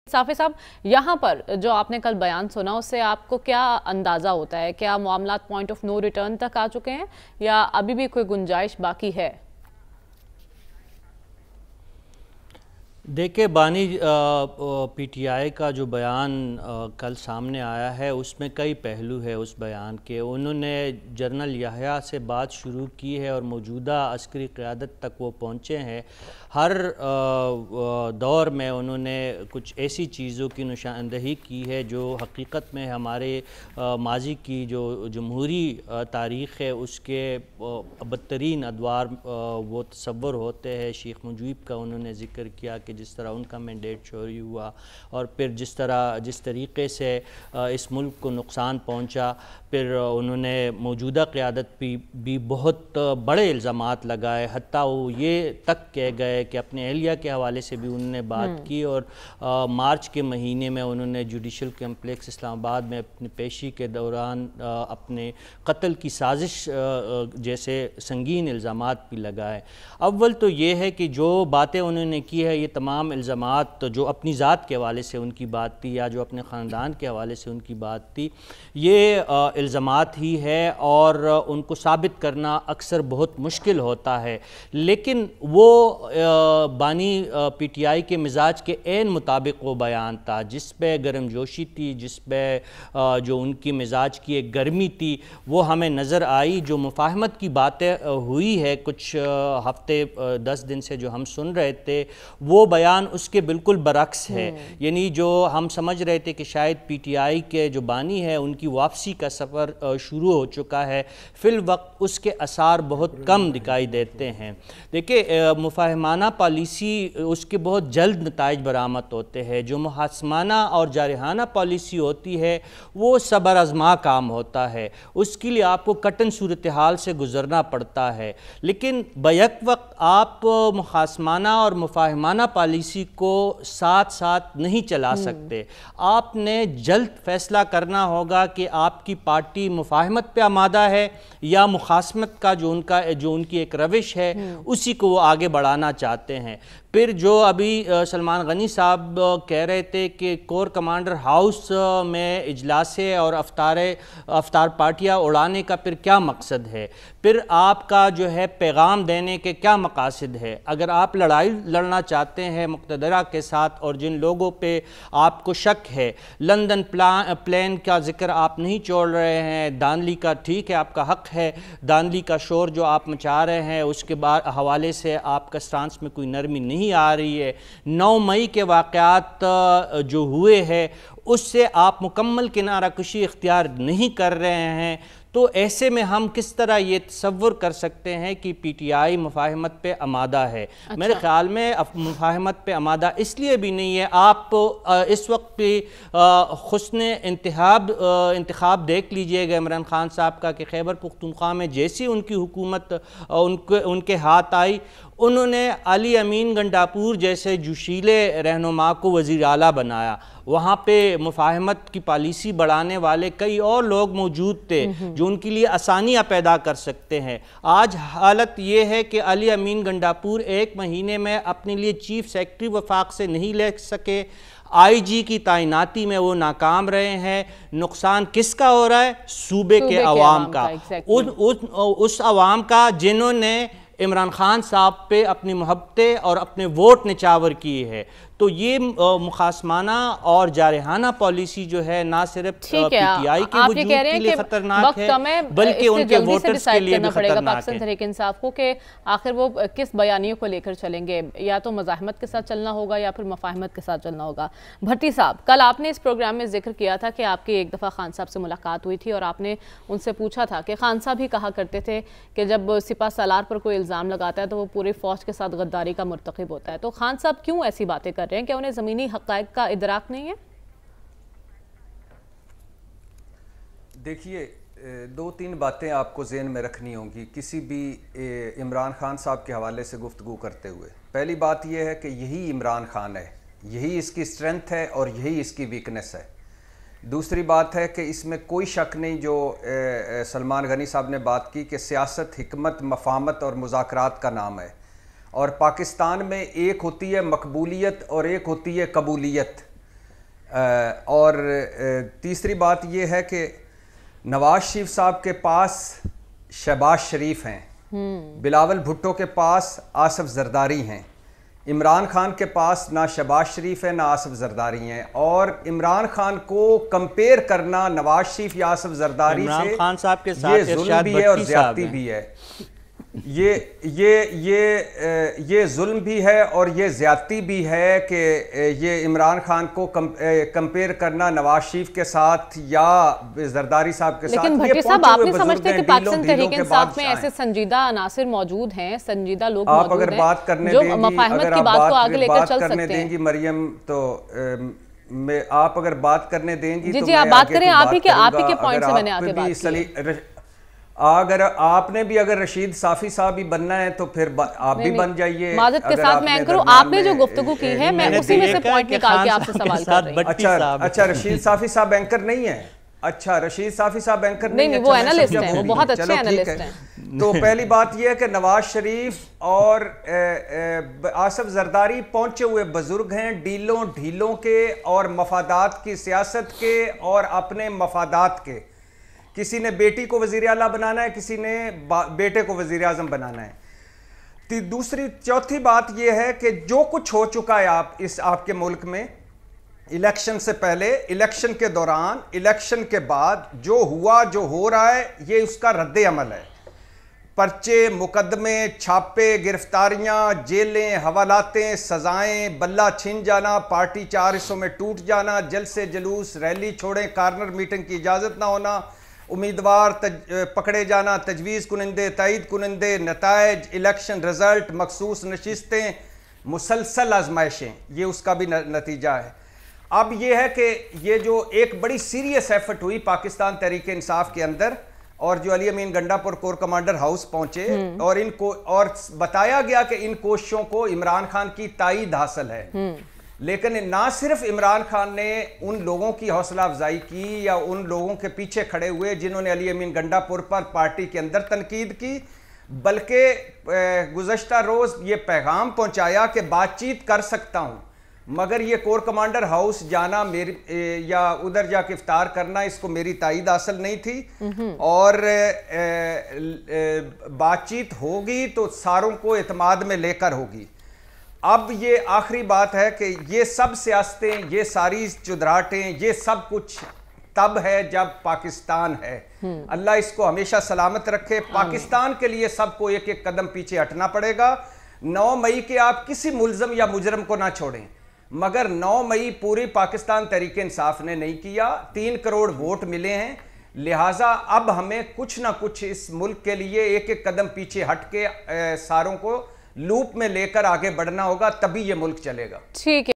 साफी साहब, यहाँ पर जो आपने कल बयान सुना उससे आपको क्या अंदाज़ा होता है? क्या मामला पॉइंट ऑफ नो रिटर्न तक आ चुके हैं या अभी भी कोई गुंजाइश बाकी है? देखिए, बानी पीटीआई का जो बयान कल सामने आया है उसमें कई पहलू है उस बयान के। उन्होंने जनरल याह्या से बात शुरू की है और मौजूदा अस्करी क़यादत तक वो पहुँचे हैं। हर दौर में उन्होंने कुछ ऐसी चीज़ों की निशानदही की है जो हकीकत में हमारे माजी की जो जमहूरी तारीख़ है उसके बदतरीन अदवार वो तस्वर होते हैं। शेख मुजीब का उन्होंने ज़िक्र किया कि जिस तरह उनका मैंडेट चोरी हुआ और फिर जिस तरीक़े से इस मुल्क को नुकसान पहुँचा। फिर उन्होंने मौजूदा क़यादत भी बहुत बड़े इल्ज़ामात लगाए, हत्ता वो ये तक कह गए कि अपने एहलिया के हवाले से भी उन्होंने बात की। और मार्च के महीने में उन्होंने जुडिशल कम्प्लेक्स इस्लामाबाद में अपनी पेशी के दौरान अपने कत्ल की साजिश जैसे संगीन इल्ज़ामात भी लगाए। अव्वल तो ये है कि जो बातें उन्होंने की है ये तमाम इल्ज़ामात जो अपनी ज़ात के हवाले से उनकी बात थी या जो अपने ख़ानदान के हवाले से उनकी बात थी, ये इल्ज़ामात ही है और उनको साबित करना अक्सर बहुत मुश्किल होता है। लेकिन वो बानी पीटीआई के मिजाज के ऐन मुताबिक वो बयान था जिस पे गर्मजोशी थी, जिस पे जो उनकी मिजाज की एक गर्मी थी वो हमें नज़र आई। जो मुफाहमत की बातें हुई है कुछ हफ्ते 10 दिन से जो हम सुन रहे थे वो बयान उसके बिल्कुल बरक्स है। यानी जो हम समझ रहे थे कि शायद पीटीआई के जो बानी है उनकी वापसी का सफ़र शुरू हो चुका है, फिल वक्त उसके आसार बहुत कम दिखाई देते हैं। देखिए, मुफाहमाना पॉलिसी उसके बहुत जल्द नताइज बरामद होते हैं। जो मुहासमाना और जारहाना पॉलिसी होती है वो सबर आज़मा काम होता है, उसके लिए आपको कठिन सूरत हाल से गुज़रना पड़ता है। लेकिन बैक वक्त आप मुहासमाना और मुफाहमाना पॉलिसी को साथ साथ नहीं चला सकते। आपने जल्द फैसला करना होगा कि आपकी पार्टी मुफाहमत पे आमादा है या मुखासमत का जो उनकी एक रविश है उसी को वो आगे बढ़ाना चाहते हैं। फिर जो अभी सलमान गनी साहब कह रहे थे कि कोर कमांडर हाउस में इजलासे और अफ्तार पार्टियाँ उड़ाने का फिर क्या मकसद है, फिर आपका जो है पैगाम देने के क्या मकासद है। अगर आप लड़ाई लड़ना चाहते हैं मुक़्तदरा के साथ और जिन लोगों पे आपको शक है, लंदन प्लान का जिक्र आप नहीं छोड़ रहे हैं, दानली का ठीक है आपका हक है, दानली का शोर जो आप मचा रहे हैं उसके बाद हवाले से आपका स्टांस में कोई नरमी नहीं आ रही है। 9 मई के वाक़यात जो हुए हैं उससे आप मुकम्मल किनारा कशी इख्तियार नहीं कर रहे हैं। तो ऐसे में हम किस तरह ये तसव्वुर कर सकते हैं कि पीटीआई मुफाहमत पे आमादा है? अच्छा। मेरे ख्याल में मुफाहमत पे आमादा इसलिए भी नहीं है। आप इस वक्त पे हुस्ने इंतखाब देख लीजिएगा इमरान खान साहब का कि खैबर पुख्तूनख्वा में जैसी उनकी हुकूमत उनके हाथ आई, उन्होंने अली अमीन गंडापुर जैसे जोशीले रहनुमा को वज़ीर आला बनाया। वहाँ पे मुफाहमत की पॉलिसी बढ़ाने वाले कई और लोग मौजूद थे जो उनके लिए आसानियाँ पैदा कर सकते हैं। आज हालत ये है कि अली अमीन गंडापुर 1 महीने में अपने लिए चीफ सेक्रेटरी वफाक से नहीं ले सके, आईजी की तैनाती में वो नाकाम रहे हैं। नुकसान किसका हो रहा है? सूबे के अवाम का। उस अवाम का जिन्होंने इमरान खान साहब पे अपनी मोहब्बतें और अपने वोट निछावर किए हैं। तो ये मुखासमाना और जारहाना पॉलिसी जो है ना सिर्फ पीटीआई के वजूद के लिए खतरनाक है बल्कि उनके वोटर्स के लिए भी खतरनाक है। पाकिस्तान तहरीक इंसाफ को कि आखिर वो किस बयानियों को लेकर चलेंगे, या तो मज़ाहमत के साथ चलना होगा या फिर मुफाहमत के साथ चलना होगा। भट्टी साहब, कल आपने इस प्रोग्राम में जिक्र किया था कि आपकी एक दफ़ा खान साहब से मुलाकात हुई थी और आपने उनसे पूछा था कि खान साहब ही कहा करते थे कि जब सिपा सालार पर कोई इल्ज़ाम लगाता है तो वो पूरी फ़ौज के साथ गद्दारी का मुर्तकिब होता है। तो खान साहब क्यों ऐसी बातें कर रहे हैं? क्या उन्हें ज़मीनी हक़ाइक़ का इदराक नहीं है? देखिए, 2-3 बातें आपको ज़हन में रखनी होंगी किसी भी इमरान खान साहब के हवाले से गुफ्तगू करते हुए। पहली बात यह है कि यही इमरान खान है, यही इसकी स्ट्रेंथ है और यही इसकी वीकनेस है। दूसरी बात है कि इसमें कोई शक नहीं जो सलमान गनी साहब ने बात की कि सियासत हिकमत, मफाहमत और मुज़ाकरात का नाम है और पाकिस्तान में एक होती है मकबूलियत और एक होती है कबूलियत। और तीसरी बात यह है कि नवाज शरीफ साहब के पास शहबाज शरीफ हैं, बिलावल भुट्टो के पास आसिफ जरदारी हैं, इमरान खान के पास ना शहबाज शरीफ है ना आसिफ जरदारी हैं। और इमरान खान को कंपेयर करना नवाज शरीफ या आसिफ जरदारी से इमरान खान साहब के साथ ये जुल्म भी है और ज्यादती भी है। ये जुल्म भी है और ये ज्यादती भी है कि ये इमरान खान को कंपेयर करना नवाज शरीफ के साथ या जरदारी साहब के साथ। लेकिन भट्टी साहब, आप नहीं समझते कि पाकिस्तान तहरीक इंसाफ में ऐसे संजीदा अनासिर मौजूद हैं, संजीदा लोग आप अगर बात करने जो देंगी, मफाहमत अगर की बात को आगे लेकर बात चल करने सकते देंगी हैं मरियम, तो आप अगर बात करने देंगी जी तो जी आप बात करें, आप ही के पॉइंट से मैंने आगे बात की। अगर आपने भी अगर रशीद साफी साहब भी बनना है तो फिर आप भी बन जाइए। माजिद के साथ मैं करूं, आपने जो गुफ्तगू की है मैं उसी में से पॉइंट निकाल के आपसे सवाल कर रही हूं। अच्छा रशीद साफी साहब एंकर नहीं है? अच्छा रशीद साफी साहब एंकर नहीं, वो एनालिस्ट हैं, वो बहुत अच्छे एनालिस्ट हैं। तो पहली बात यह है कि नवाज शरीफ और आसिफ जरदारी पहुंचे हुए बुजुर्ग हैं, डीलों ढीलों के और मफादात की सियासत के और अपने मफादात के। किसी ने बेटी को वजीर आला बनाना है, किसी ने बेटे को वजीर आजम बनाना है। चौथी बात यह है कि जो कुछ हो चुका है आपके मुल्क में, इलेक्शन से पहले, इलेक्शन के दौरान, इलेक्शन के बाद जो हुआ जो हो रहा है, ये उसका रद्द अमल है। पर्चे, मुकदमे, छापे, गिरफ्तारियां, जेलें, हवालातें, सजाएं, बल्ला छिन जाना, पार्टी 4 हिस्सों में टूट जाना, जलसे जुलूस, रैली छोड़ें, कार्नर मीटिंग की इजाज़त ना होना, उम्मीदवार पकड़े जाना, तजवीज़ कुनंदे, तायद कुनंदे, नतायज, इलेक्शन रिजल्ट, मखसूस नशिस्तें, मुसलसल आजमाइशें, ये उसका भी नतीजा है। अब ये है कि ये जो एक बड़ी सीरियस एफर्ट हुई पाकिस्तान तहरीक इंसाफ के अंदर, और जो अली अमीन गंडापुर कोर कमांडर हाउस पहुंचे और इनको और बताया गया कि इन कोशिशों को इमरान खान की तायद हासिल है। लेकिन ना सिर्फ इमरान खान ने उन लोगों की हौसला अफजाई की या उन लोगों के पीछे खड़े हुए जिन्होंने अली अमीन गंडापुर पर पार्टी के अंदर तनकीद की, बल्कि गुज़श्ता रोज़ ये पैगाम पहुंचाया कि बातचीत कर सकता हूं, मगर ये कोर कमांडर हाउस जाना या उधर जाके इफ्तार करना, इसको मेरी तायद हासिल नहीं थी। और बातचीत होगी तो सारों को एतमाद में लेकर होगी। अब ये आखिरी बात है कि ये सब सियासतें, ये सारी चुदराहटें, ये सब कुछ तब है जब पाकिस्तान है। अल्लाह इसको हमेशा सलामत रखे। पाकिस्तान के लिए सबको एक एक कदम पीछे हटना पड़ेगा। 9 मई के आप किसी मुल्ज़म या मुजरम को ना छोड़ें, मगर 9 मई पूरी पाकिस्तान तहरीक इंसाफ ने नहीं किया। 3 करोड़ वोट मिले हैं, लिहाजा अब हमें कुछ ना कुछ इस मुल्क के लिए एक एक कदम पीछे हट के सारों को लूप में लेकर आगे बढ़ना होगा, तभी ये मुल्क चलेगा। ठीक है।